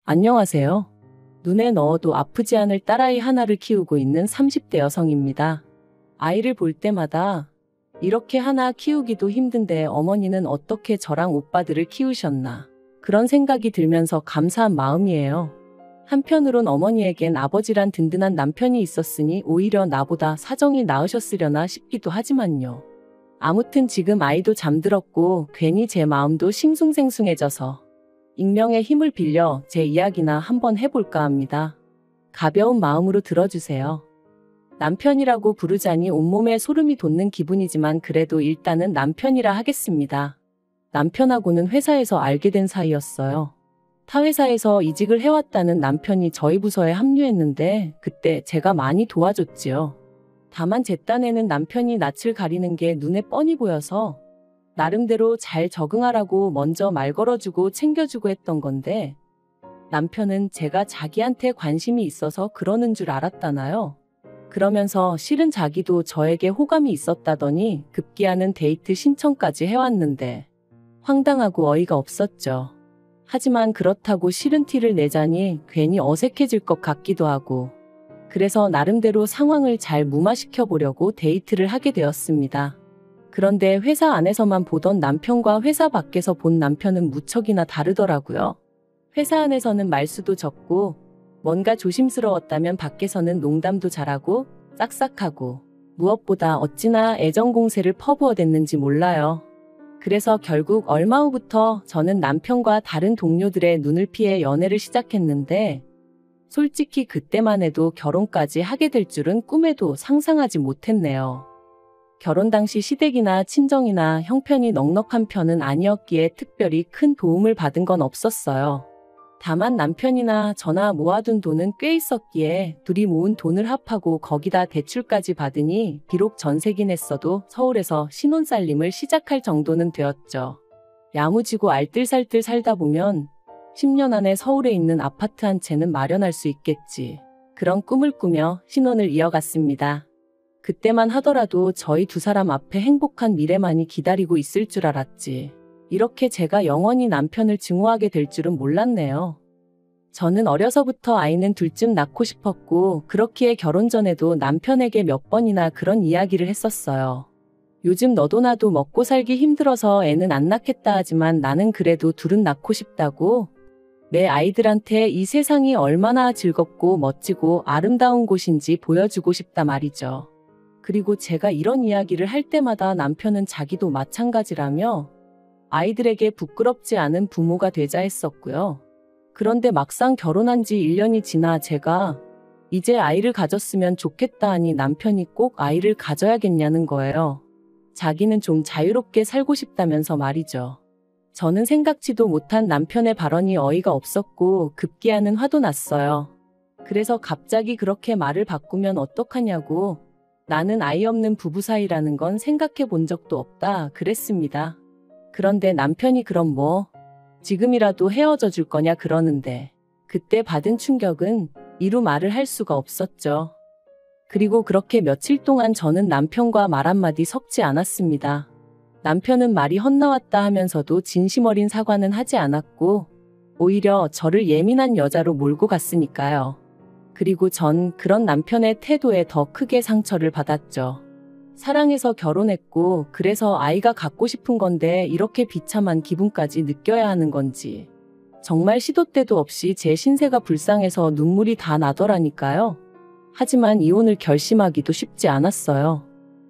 안녕하세요. 눈에 넣어도 아프지 않을 딸아이 하나를 키우고 있는 30대 여성입니다. 아이를 볼 때마다 이렇게 하나 키우기도 힘든데 어머니는 어떻게 저랑 오빠들을 키우셨나. 그런 생각이 들면서 감사한 마음이에요. 한편으론 어머니에겐 아버지란 든든한 남편이 있었으니 오히려 나보다 사정이 나으셨으려나 싶기도 하지만요. 아무튼 지금 아이도 잠들었고 괜히 제 마음도 싱숭생숭해져서 익명의 힘을 빌려 제 이야기나 한번 해볼까 합니다. 가벼운 마음으로 들어주세요. 남편이라고 부르자니 온몸에 소름이 돋는 기분이지만 그래도 일단은 남편이라 하겠습니다. 남편하고는 회사에서 알게 된 사이였어요. 타 회사에서 이직을 해왔다는 남편이 저희 부서에 합류했는데 그때 제가 많이 도와줬지요. 다만 제 딴에는 남편이 낯을 가리는 게 눈에 뻔히 보여서 나름대로 잘 적응하라고 먼저 말 걸어주고 챙겨주고 했던 건데 남편은 제가 자기한테 관심이 있어서 그러는 줄 알았다나요? 그러면서 실은 자기도 저에게 호감이 있었다더니 급기야는 데이트 신청까지 해왔는데 황당하고 어이가 없었죠. 하지만 그렇다고 싫은 티를 내자니 괜히 어색해질 것 같기도 하고 그래서 나름대로 상황을 잘 무마시켜 보려고 데이트를 하게 되었습니다. 그런데 회사 안에서만 보던 남편과 회사 밖에서 본 남편은 무척이나 다르더라고요. 회사 안에서는 말수도 적고 뭔가 조심스러웠다면 밖에서는 농담도 잘하고 싹싹하고 무엇보다 어찌나 애정 공세를 퍼부어댔는지 몰라요. 그래서 결국 얼마 후부터 저는 남편과 다른 동료들의 눈을 피해 연애를 시작했는데 솔직히 그때만 해도 결혼까지 하게 될 줄은 꿈에도 상상하지 못했네요. 결혼 당시 시댁이나 친정이나 형편이 넉넉한 편은 아니었기에 특별히 큰 도움을 받은 건 없었어요. 다만 남편이나 저나 모아둔 돈은 꽤 있었기에 둘이 모은 돈을 합하고 거기다 대출까지 받으니 비록 전세긴 했어도 서울에서 신혼살림을 시작할 정도는 되었죠. 야무지고 알뜰살뜰 살다 보면 10년 안에 서울에 있는 아파트 한 채는 마련할 수 있겠지. 그런 꿈을 꾸며 신혼을 이어갔습니다. 그때만 하더라도 저희 두 사람 앞에 행복한 미래만이 기다리고 있을 줄 알았지. 이렇게 제가 영원히 남편을 증오하게 될 줄은 몰랐네요. 저는 어려서부터 아이는 둘쯤 낳고 싶었고 그렇기에 결혼 전에도 남편에게 몇 번이나 그런 이야기를 했었어요. 요즘 너도 나도 먹고 살기 힘들어서 애는 안 낳겠다 하지만 나는 그래도 둘은 낳고 싶다고. 내 아이들한테 이 세상이 얼마나 즐겁고 멋지고 아름다운 곳인지 보여주고 싶다 말이죠. 그리고 제가 이런 이야기를 할 때마다 남편은 자기도 마찬가지라며 아이들에게 부끄럽지 않은 부모가 되자 했었고요. 그런데 막상 결혼한 지 1년이 지나 제가 이제 아이를 가졌으면 좋겠다 하니 남편이 꼭 아이를 가져야겠냐는 거예요. 자기는 좀 자유롭게 살고 싶다면서 말이죠. 저는 생각지도 못한 남편의 발언이 어이가 없었고 급기야는 화도 났어요. 그래서 갑자기 그렇게 말을 바꾸면 어떡하냐고 나는 아이 없는 부부 사이라는 건 생각해 본 적도 없다 그랬습니다. 그런데 남편이 그럼 뭐 지금이라도 헤어져 줄 거냐 그러는데 그때 받은 충격은 이루 말을 할 수가 없었죠. 그리고 그렇게 며칠 동안 저는 남편과 말 한마디 섞지 않았습니다. 남편은 말이 헛나왔다 하면서도 진심 어린 사과는 하지 않았고 오히려 저를 예민한 여자로 몰고 갔으니까요. 그리고 전 그런 남편의 태도에 더 크게 상처를 받았죠. 사랑해서 결혼했고 그래서 아이가 갖고 싶은 건데 이렇게 비참한 기분까지 느껴야 하는 건지. 정말 시도 때도 없이 제 신세가 불쌍해서 눈물이 다 나더라니까요. 하지만 이혼을 결심하기도 쉽지 않았어요.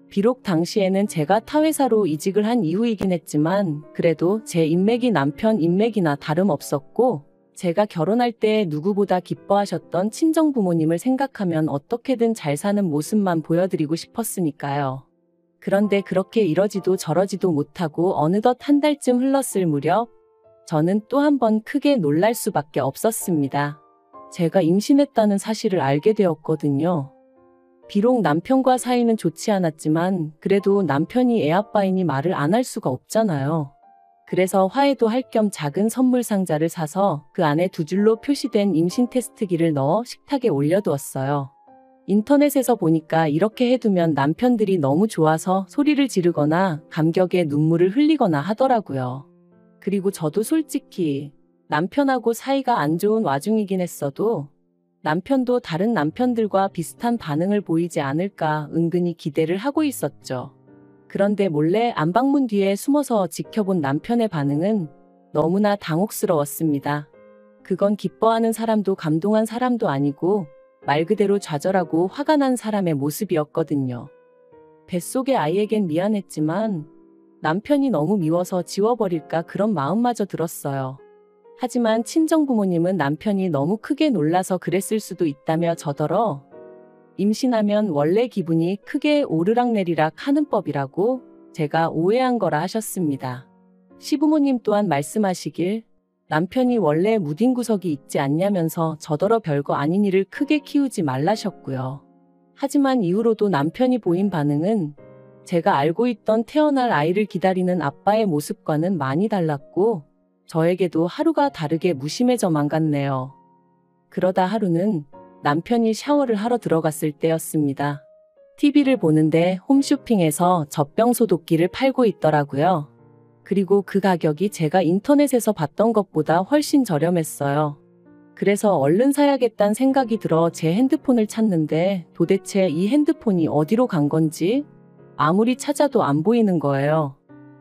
비록 당시에는 제가 타 회사로 이직을 한 이후이긴 했지만 그래도 제 인맥이 남편 인맥이나 다름없었고 제가 결혼할 때 누구보다 기뻐하셨던 친정부모님을 생각하면 어떻게든 잘 사는 모습만 보여드리고 싶었으니까요. 그런데 그렇게 이러지도 저러지도 못하고 어느덧 한 달쯤 흘렀을 무렵 저는 또 한 번 크게 놀랄 수밖에 없었습니다. 제가 임신했다는 사실을 알게 되었거든요. 비록 남편과 사이는 좋지 않았지만 그래도 남편이 애아빠이니 말을 안 할 수가 없잖아요. 그래서 화해도 할 겸 작은 선물 상자를 사서 그 안에 2줄로 표시된 임신 테스트기를 넣어 식탁에 올려두었어요. 인터넷에서 보니까 이렇게 해두면 남편들이 너무 좋아서 소리를 지르거나 감격에 눈물을 흘리거나 하더라고요. 그리고 저도 솔직히 남편하고 사이가 안 좋은 와중이긴 했어도 남편도 다른 남편들과 비슷한 반응을 보이지 않을까 은근히 기대를 하고 있었죠. 그런데 몰래 안방문 뒤에 숨어서 지켜본 남편의 반응은 너무나 당혹스러웠습니다. 그건 기뻐하는 사람도 감동한 사람도 아니고 말 그대로 좌절하고 화가 난 사람의 모습이었거든요. 뱃속의 아이에겐 미안했지만 남편이 너무 미워서 지워버릴까 그런 마음마저 들었어요. 하지만 친정부모님은 남편이 너무 크게 놀라서 그랬을 수도 있다며 저더러 임신하면 원래 기분이 크게 오르락내리락 하는 법이라고 제가 오해한 거라 하셨습니다. 시부모님 또한 말씀하시길 남편이 원래 무딘 구석이 있지 않냐면서 저더러 별거 아닌 일을 크게 키우지 말라셨고요. 하지만 이후로도 남편이 보인 반응은 제가 알고 있던 태어날 아이를 기다리는 아빠의 모습과는 많이 달랐고 저에게도 하루가 다르게 무심해져만 갔네요. 그러다 하루는 남편이 샤워를 하러 들어갔을 때였습니다. TV를 보는데 홈쇼핑에서 젖병 소독기를 팔고 있더라고요. 그리고 그 가격이 제가 인터넷에서 봤던 것보다 훨씬 저렴했어요. 그래서 얼른 사야겠다는 생각이 들어 제 핸드폰을 찾는데 도대체 이 핸드폰이 어디로 간 건지 아무리 찾아도 안 보이는 거예요.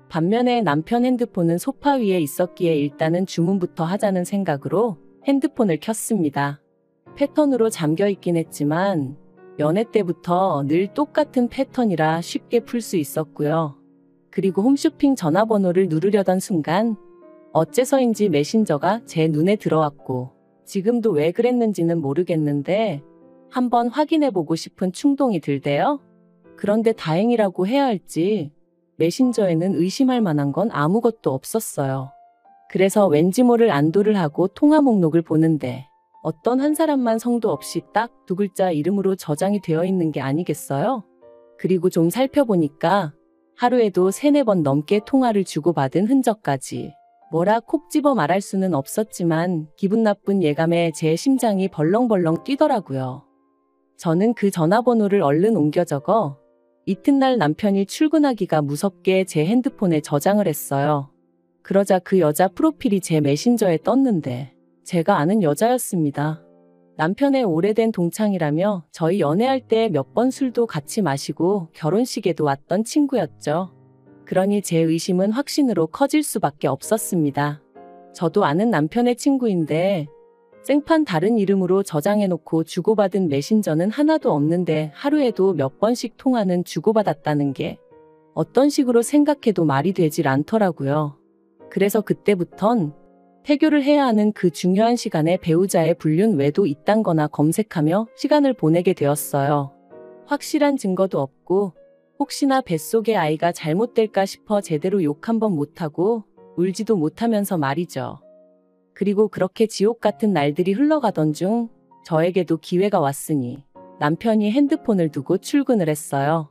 반면에 남편 핸드폰은 소파 위에 있었기에 일단은 주문부터 하자는 생각으로 핸드폰을 켰습니다. 패턴으로 잠겨 있긴 했지만 연애 때부터 늘 똑같은 패턴이라 쉽게 풀 수 있었고요. 그리고 홈쇼핑 전화번호를 누르려던 순간 어째서인지 메신저가 제 눈에 들어왔고 지금도 왜 그랬는지는 모르겠는데 한번 확인해보고 싶은 충동이 들대요. 그런데 다행이라고 해야 할지 메신저에는 의심할 만한 건 아무것도 없었어요. 그래서 왠지 모를 안도를 하고 통화 목록을 보는데 어떤 한 사람만 성도 없이 딱 두 글자 이름으로 저장이 되어 있는 게 아니겠어요? 그리고 좀 살펴보니까 하루에도 3-4번 넘게 통화를 주고받은 흔적까지. 뭐라 콕 집어 말할 수는 없었지만 기분 나쁜 예감에 제 심장이 벌렁벌렁 뛰더라고요. 저는 그 전화번호를 얼른 옮겨 적어 이튿날 남편이 출근하기가 무섭게 제 핸드폰에 저장을 했어요. 그러자 그 여자 프로필이 제 메신저에 떴는데 제가 아는 여자였습니다. 남편의 오래된 동창이라며 저희 연애할 때 몇 번 술도 같이 마시고 결혼식에도 왔던 친구였죠. 그러니 제 의심은 확신으로 커질 수밖에 없었습니다. 저도 아는 남편의 친구인데 생판 다른 이름으로 저장해놓고 주고받은 메신저는 하나도 없는데 하루에도 몇 번씩 통화는 주고받았다는 게 어떤 식으로 생각해도 말이 되질 않더라고요. 그래서 그때부턴 태교를 해야 하는 그 중요한 시간에 배우자의 불륜 외도 있단 거나 검색하며 시간을 보내게 되었어요. 확실한 증거도 없고 혹시나 뱃속의 아이가 잘못될까 싶어 제대로 욕 한 번 못하고 울지도 못하면서 말이죠. 그리고 그렇게 지옥 같은 날들이 흘러가던 중 저에게도 기회가 왔으니 남편이 핸드폰을 두고 출근을 했어요.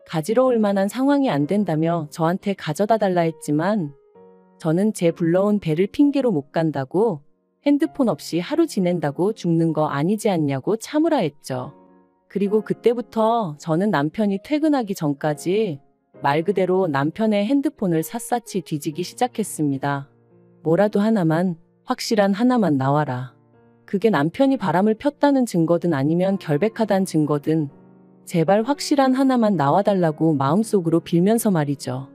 가지러울 만한 상황이 안 된다며 저한테 가져다 달라 했지만 저는 제 불러온 배를 핑계로 못 간다고 핸드폰 없이 하루 지낸다고 죽는 거 아니지 않냐고 참으라 했죠. 그리고 그때부터 저는 남편이 퇴근하기 전까지 말 그대로 남편의 핸드폰을 샅샅이 뒤지기 시작했습니다. 뭐라도 하나만, 확실한 하나만 나와라. 그게 남편이 바람을 폈다는 증거든 아니면 결백하다는 증거든 제발 확실한 하나만 나와달라고 마음속으로 빌면서 말이죠.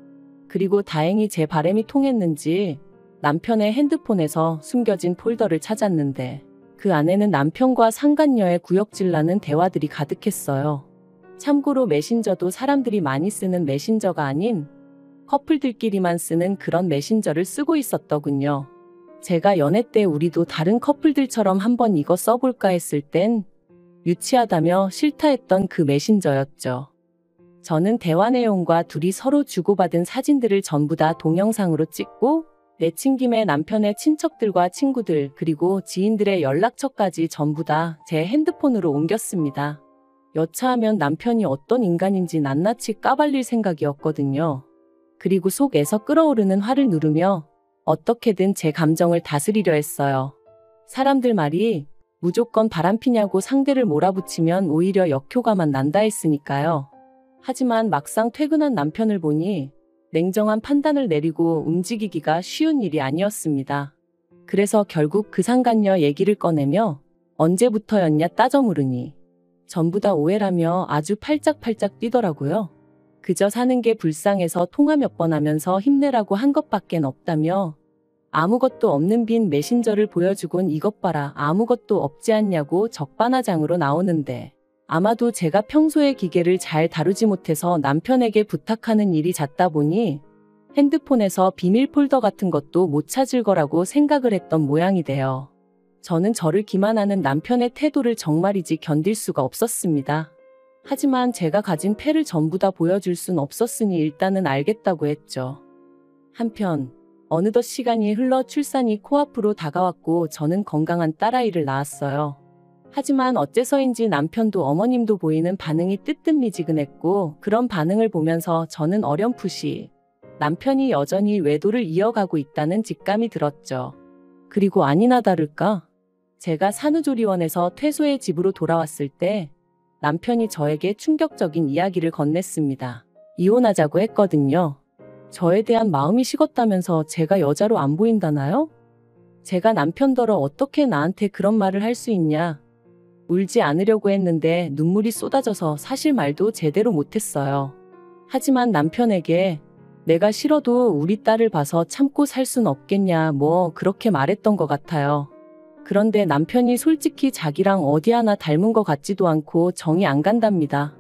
그리고 다행히 제 바람이 통했는지 남편의 핸드폰에서 숨겨진 폴더를 찾았는데 그 안에는 남편과 상간녀의 구역질나는 대화들이 가득했어요. 참고로 메신저도 사람들이 많이 쓰는 메신저가 아닌 커플들끼리만 쓰는 그런 메신저를 쓰고 있었더군요. 제가 연애 때 우리도 다른 커플들처럼 한번 이거 써볼까 했을 땐 유치하다며 싫다 했던 그 메신저였죠. 저는 대화 내용과 둘이 서로 주고받은 사진들을 전부 다 동영상으로 찍고 내친김에 남편의 친척들과 친구들 그리고 지인들의 연락처까지 전부 다 제 핸드폰으로 옮겼습니다. 여차하면 남편이 어떤 인간인지 낱낱이 까발릴 생각이었거든요. 그리고 속에서 끓어오르는 화를 누르며 어떻게든 제 감정을 다스리려 했어요. 사람들 말이 무조건 바람피냐고 상대를 몰아붙이면 오히려 역효과만 난다 했으니까요. 하지만 막상 퇴근한 남편을 보니 냉정한 판단을 내리고 움직이기가 쉬운 일이 아니었습니다. 그래서 결국 그 상간녀 얘기를 꺼내며 언제부터였냐 따져 물으니 전부 다 오해라며 아주 팔짝팔짝 뛰더라고요. 그저 사는 게 불쌍해서 통화 몇 번 하면서 힘내라고 한 것밖엔 없다며 아무것도 없는 빈 메신저를 보여주곤 이것 봐라 아무것도 없지 않냐고 적반하장으로 나오는데 아마도 제가 평소에 기계를 잘 다루지 못해서 남편에게 부탁하는 일이 잦다 보니 핸드폰에서 비밀 폴더 같은 것도 못 찾을 거라고 생각을 했던 모양이 돼요. 저는 저를 기만하는 남편의 태도를 정말이지 견딜 수가 없었습니다. 하지만 제가 가진 패를 전부 다 보여줄 순 없었으니 일단은 알겠다고 했죠. 한편 어느덧 시간이 흘러 출산이 코앞으로 다가왔고 저는 건강한 딸아이를 낳았어요. 하지만 어째서인지 남편도 어머님도 보이는 반응이 뜨뜻미지근했고 그런 반응을 보면서 저는 어렴풋이 남편이 여전히 외도를 이어가고 있다는 직감이 들었죠. 그리고 아니나 다를까 제가 산후조리원에서 퇴소해 집으로 돌아왔을 때 남편이 저에게 충격적인 이야기를 건넸습니다. 이혼하자고 했거든요. 저에 대한 마음이 식었다면서 제가 여자로 안 보인다나요? 제가 남편더러 어떻게 나한테 그런 말을 할 수 있냐. 울지 않으려고 했는데 눈물이 쏟아져서 사실 말도 제대로 못했어요. 하지만 남편에게 내가 싫어도 우리 딸을 봐서 참고 살 순 없겠냐 뭐 그렇게 말했던 것 같아요. 그런데 남편이 솔직히 자기랑 어디 하나 닮은 것 같지도 않고 정이 안 간답니다.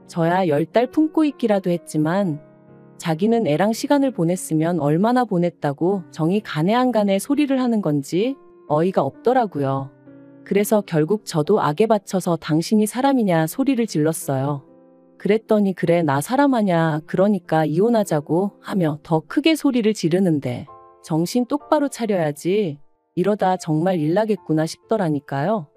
저야 10달 품고 있기라도 했지만 자기는 애랑 시간을 보냈으면 얼마나 보냈다고 정이 가네 안 가네 소리를 하는 건지 어이가 없더라고요. 그래서 결국 저도 악에 받쳐서 당신이 사람이냐 소리를 질렀어요. 그랬더니 그래 나 사람하냐 그러니까 이혼하자고 하며 더 크게 소리를 지르는데 정신 똑바로 차려야지 이러다 정말 일나겠구나 싶더라니까요.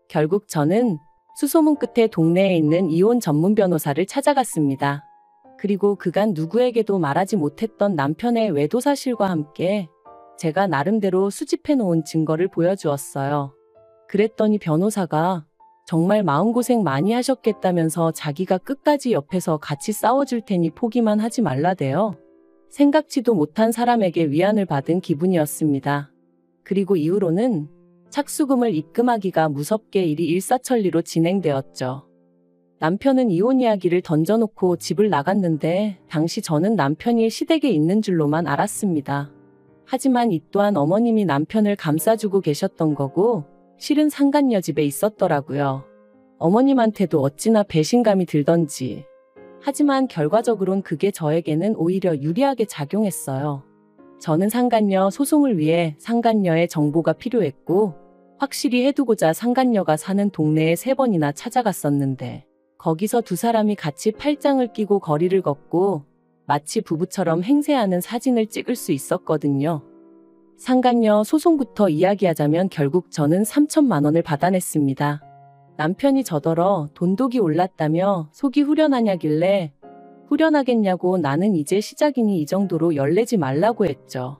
결국 저는 수소문 끝에 동네에 있는 이혼 전문 변호사를 찾아갔습니다. 그리고 그간 누구에게도 말하지 못했던 남편의 외도 사실과 함께 제가 나름대로 수집해 놓은 증거를 보여주었어요. 그랬더니 변호사가 정말 마음고생 많이 하셨겠다면서 자기가 끝까지 옆에서 같이 싸워줄 테니 포기만 하지 말라대요. 생각지도 못한 사람에게 위안을 받은 기분이었습니다. 그리고 이후로는 착수금을 입금하기가 무섭게 일이 일사천리로 진행되었죠. 남편은 이혼 이야기를 던져놓고 집을 나갔는데 당시 저는 남편이 시댁에 있는 줄로만 알았습니다. 하지만 이 또한 어머님이 남편을 감싸주고 계셨던 거고 실은 상간녀 집에 있었더라고요. 어머님한테도 어찌나 배신감이 들던지. 하지만 결과적으론 그게 저에게는 오히려 유리하게 작용했어요. 저는 상간녀 소송을 위해 상간녀의 정보가 필요했고 확실히 해두고자 상간녀가 사는 동네에 3번이나 찾아갔었는데 거기서 두 사람이 같이 팔짱을 끼고 거리를 걷고 마치 부부처럼 행세하는 사진을 찍을 수 있었거든요. 상간녀 소송부터 이야기하자면 결국 저는 3천만 원을 받아냈습니다. 남편이 저더러 돈독이 올랐다며 속이 후련하냐길래 후련하겠냐고 나는 이제 시작이니 이 정도로 열내지 말라고 했죠.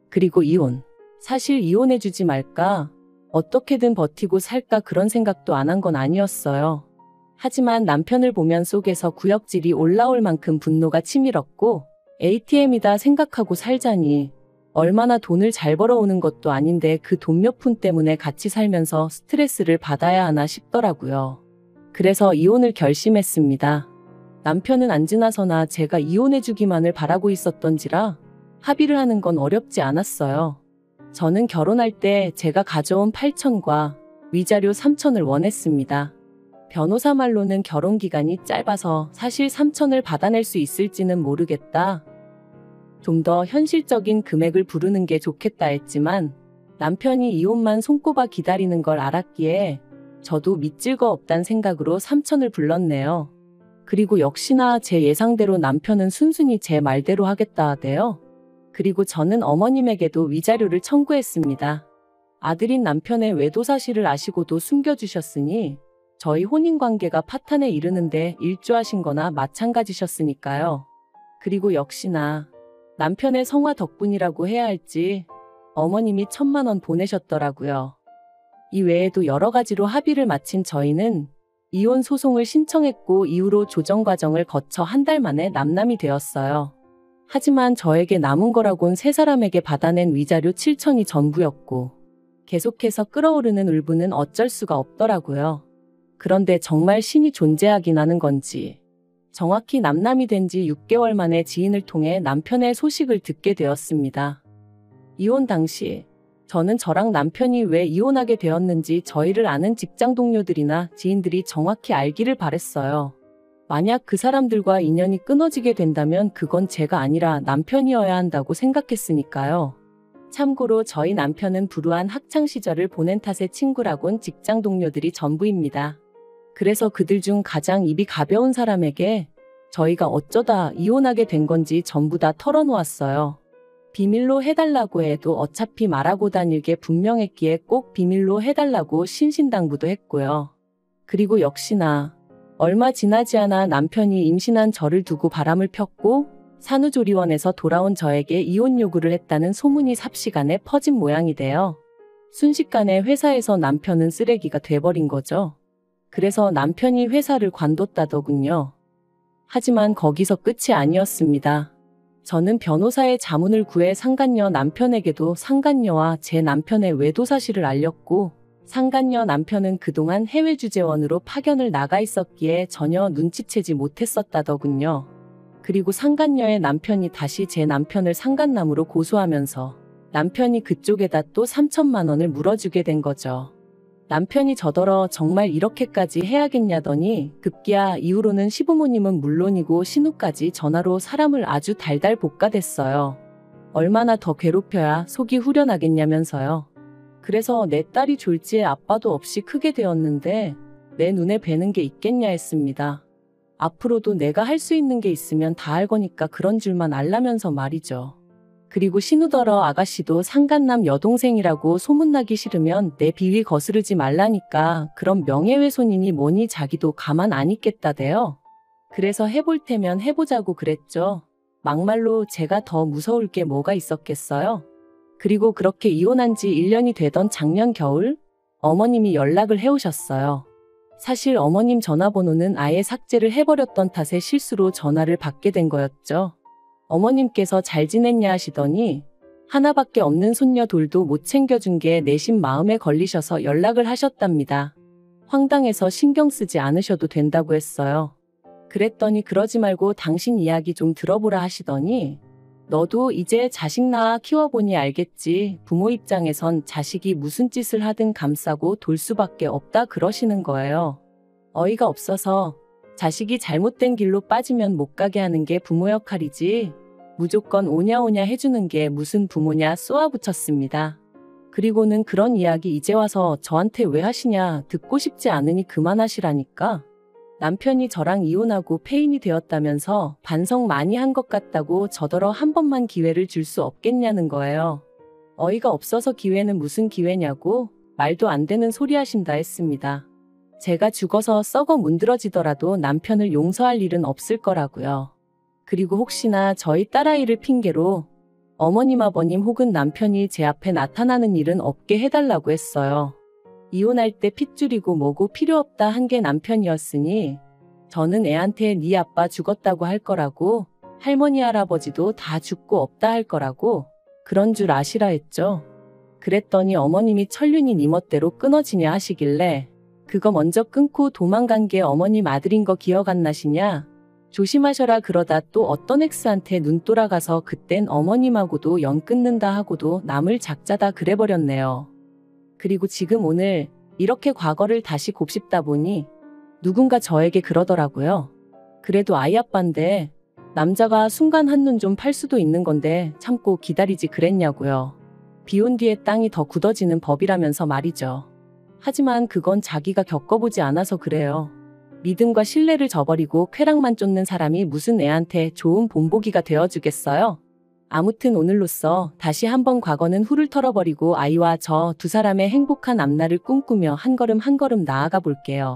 그리고 이혼. 사실 이혼해주지 말까? 어떻게든 버티고 살까 그런 생각도 안 한 건 아니었어요. 하지만 남편을 보면 속에서 구역질이 올라올 만큼 분노가 치밀었고 ATM이다 생각하고 살자니 얼마나 돈을 잘 벌어오는 것도 아닌데 그 돈 몇 푼 때문에 같이 살면서 스트레스를 받아야 하나 싶더라고요. 그래서 이혼을 결심했습니다. 남편은 안 지나서나 제가 이혼해주기만을 바라고 있었던지라 합의를 하는 건 어렵지 않았어요. 저는 결혼할 때 제가 가져온 8천과 위자료 3천을 원했습니다. 변호사 말로는 결혼 기간이 짧아서 사실 3천을 받아낼 수 있을지는 모르겠다. 좀 더 현실적인 금액을 부르는 게 좋겠다 했지만 남편이 이혼만 손꼽아 기다리는 걸 알았기에 저도 믿질 거 없단 생각으로 3천을 불렀네요. 그리고 역시나 제 예상대로 남편은 순순히 제 말대로 하겠다 하대요. 그리고 저는 어머님에게도 위자료를 청구했습니다. 아들인 남편의 외도 사실을 아시고도 숨겨주셨으니 저희 혼인관계가 파탄에 이르는데 일조하신 거나 마찬가지셨으니까요. 그리고 역시나 남편의 성화 덕분이라고 해야 할지 어머님이 1,000만 원 보내셨더라고요. 이 외에도 여러 가지로 합의를 마친 저희는 이혼 소송을 신청했고 이후로 조정 과정을 거쳐 한 달 만에 남남이 되었어요. 하지만 저에게 남은 거라곤 세 사람에게 받아낸 위자료 7천이 전부였고 계속해서 끓어오르는 울분은 어쩔 수가 없더라고요. 그런데 정말 신이 존재하긴 하는 건지 정확히 남남이 된 지 6개월 만에 지인을 통해 남편의 소식을 듣게 되었습니다. 이혼 당시 저는 저랑 남편이 왜 이혼하게 되었는지 저희를 아는 직장 동료들이나 지인들이 정확히 알기를 바랬어요. 만약 그 사람들과 인연이 끊어지게 된다면 그건 제가 아니라 남편이어야 한다고 생각했으니까요. 참고로 저희 남편은 불우한 학창시절을 보낸 탓에 친구라곤 직장 동료들이 전부입니다. 그래서 그들 중 가장 입이 가벼운 사람에게 저희가 어쩌다 이혼하게 된 건지 전부 다 털어놓았어요. 비밀로 해달라고 해도 어차피 말하고 다닐 게 분명했기에 꼭 비밀로 해달라고 신신당부도 했고요. 그리고 역시나 얼마 지나지 않아 남편이 임신한 저를 두고 바람을 폈고 산후조리원에서 돌아온 저에게 이혼 요구를 했다는 소문이 삽시간에 퍼진 모양이 돼요. 순식간에 회사에서 남편은 쓰레기가 돼버린 거죠. 그래서 남편이 회사를 관뒀다더군요. 하지만 거기서 끝이 아니었습니다. 저는 변호사의 자문을 구해 상간녀 남편에게도 상간녀와 제 남편의 외도 사실을 알렸고 상간녀 남편은 그동안 해외 주재원으로 파견을 나가 있었기에 전혀 눈치채지 못했었다더군요. 그리고 상간녀의 남편이 다시 제 남편을 상간남으로 고소하면서 남편이 그쪽에다 또 3천만 원을 물어주게 된 거죠. 남편이 저더러 정말 이렇게까지 해야겠냐더니 급기야 이후로는 시부모님은 물론이고 신우까지 전화로 사람을 아주 달달 볶아댔어요. 얼마나 더 괴롭혀야 속이 후련하겠냐면서요. 그래서 내 딸이 졸지에 아빠도 없이 크게 되었는데 내 눈에 뵈는 게 있겠냐 했습니다. 앞으로도 내가 할 수 있는 게 있으면 다 할 거니까 그런 줄만 알라면서 말이죠. 그리고 신우더러 아가씨도 상간남 여동생이라고 소문나기 싫으면 내 비위 거스르지 말라니까 그런 명예훼손이니 뭐니 자기도 가만 안 있겠다대요. 그래서 해볼 테면 해보자고 그랬죠. 막말로 제가 더 무서울 게 뭐가 있었겠어요. 그리고 그렇게 이혼한 지 1년이 되던 작년 겨울 어머님이 연락을 해오셨어요. 사실 어머님 전화번호는 아예 삭제를 해버렸던 탓에 실수로 전화를 받게 된 거였죠. 어머님께서 잘 지냈냐 하시더니 하나밖에 없는 손녀 돌도 못 챙겨준 게 내심 마음에 걸리셔서 연락을 하셨답니다. 황당해서 신경 쓰지 않으셔도 된다고 했어요. 그랬더니 그러지 말고 당신 이야기 좀 들어보라 하시더니 너도 이제 자식 낳아 키워보니 알겠지. 부모 입장에선 자식이 무슨 짓을 하든 감싸고 돌 수밖에 없다 그러시는 거예요. 어이가 없어서 자식이 잘못된 길로 빠지면 못 가게 하는 게 부모 역할이지 무조건 오냐오냐 해주는 게 무슨 부모냐 쏘아붙였습니다. 그리고는 그런 이야기 이제 와서 저한테 왜 하시냐 듣고 싶지 않으니 그만하시라니까. 남편이 저랑 이혼하고 폐인이 되었다면서 반성 많이 한 것 같다고 저더러 한 번만 기회를 줄 수 없겠냐는 거예요. 어이가 없어서 기회는 무슨 기회냐고 말도 안 되는 소리 하신다 했습니다. 제가 죽어서 썩어 문드러지더라도 남편을 용서할 일은 없을 거라고요. 그리고 혹시나 저희 딸아이를 핑계로 어머님 아버님 혹은 남편이 제 앞에 나타나는 일은 없게 해달라고 했어요. 이혼할 때 핏줄이고 뭐고 필요 없다 한 게 남편이었으니 저는 애한테 네 아빠 죽었다고 할 거라고 할머니 할아버지도 다 죽고 없다 할 거라고 그런 줄 아시라 했죠. 그랬더니 어머님이 천륜이 네 멋대로 끊어지냐 하시길래 그거 먼저 끊고 도망간 게 어머님 아들인 거 기억 안 나시냐? 조심하셔라 그러다 또 어떤 엑스한테 눈 돌아가서 그땐 어머님하고도 연 끊는다 하고도 남을 작자다 그래버렸네요. 그리고 지금 오늘 이렇게 과거를 다시 곱씹다 보니 누군가 저에게 그러더라고요. 그래도 아이 아빠인데 남자가 순간 한눈 좀 팔 수도 있는 건데 참고 기다리지 그랬냐고요. 비온 뒤에 땅이 더 굳어지는 법이라면서 말이죠. 하지만 그건 자기가 겪어보지 않아서 그래요. 믿음과 신뢰를 저버리고 쾌락만 쫓는 사람이 무슨 애한테 좋은 본보기가 되어주겠어요? 아무튼 오늘로써 다시 한번 과거는 훌을 털어버리고 아이와 저 두 사람의 행복한 앞날을 꿈꾸며 한 걸음 한 걸음 나아가 볼게요.